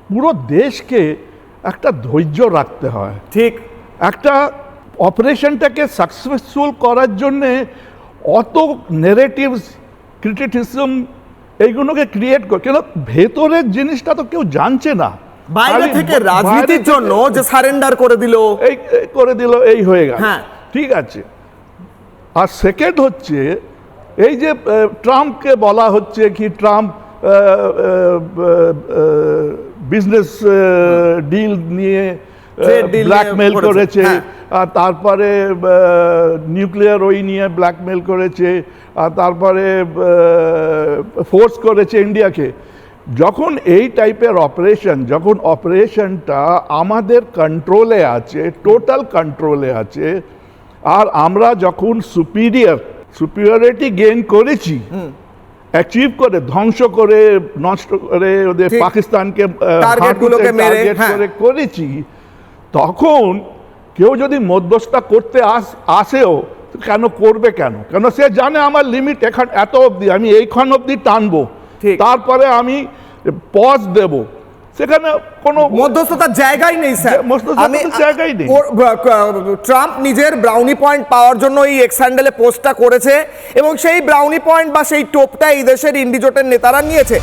পুরো দেশকে একটা ধৈর্য রাখতে হয়। ঠিক। একটা অপারেশনটাকে সাকসেসফুল করার জন্যে অত নেগেটিভস, ক্রিটিসিজম এইগুলোকে ক্রিয়েট করে, কেন ভেতরের জিনিসটা তো কেউ জানছে না। বাইরে থেকে রাজনীতির জন্য যে সারেন্ডার করে দিল, এই হয়ে গেল। হ্যাঁ, ঠিক আছে। আর সেকেন্ড হচ্ছে এই যে ট্রাম্পকে বলা হচ্ছে কি ট্রাম্প বিজনেস ডিল নিয়ে ব্ল্যাকমেল করেছে, আর তারপরে নিউক্লিয়ার ওই নিয়ে ব্ল্যাকমেল করেছে, আর তারপরে ফোর্স করেছে ইন্ডিয়াকে। যখন এই টাইপের অপারেশন, যখন অপারেশনটা আমাদের কন্ট্রোলে আছে, টোটাল কন্ট্রোলে আছে, আর আমরা যখন সুপিরিয়রিটি গেইন করেছি, অ্যাচিভ করে, ধ্বংস করে, নষ্ট করে, ওদের পাকিস্তানকে টার্গেট করে করেছি, তখন কেউ যদি মধ্যস্থতা করতে আসেও কেন করবে, কেন সে জানে আমার লিমিট এত অবধি, আমি এইখান অবধি টানবো, তারপরে আমি পজ দেব, সেখানে কোনো মধ্যস্থতার জায়গাই নেই স্যার। জায়গাই নেই। ট্রাম্প নিজের ব্রাউনি পয়েন্ট পাওয়ার জন্য এই এক্স হ্যান্ডেলে পোস্টটা করেছে, এবং সেই ব্রাউনি পয়েন্ট বা সেই টোপটা এই দেশের ইন্ডিজোটের নেতারা নিয়েছে।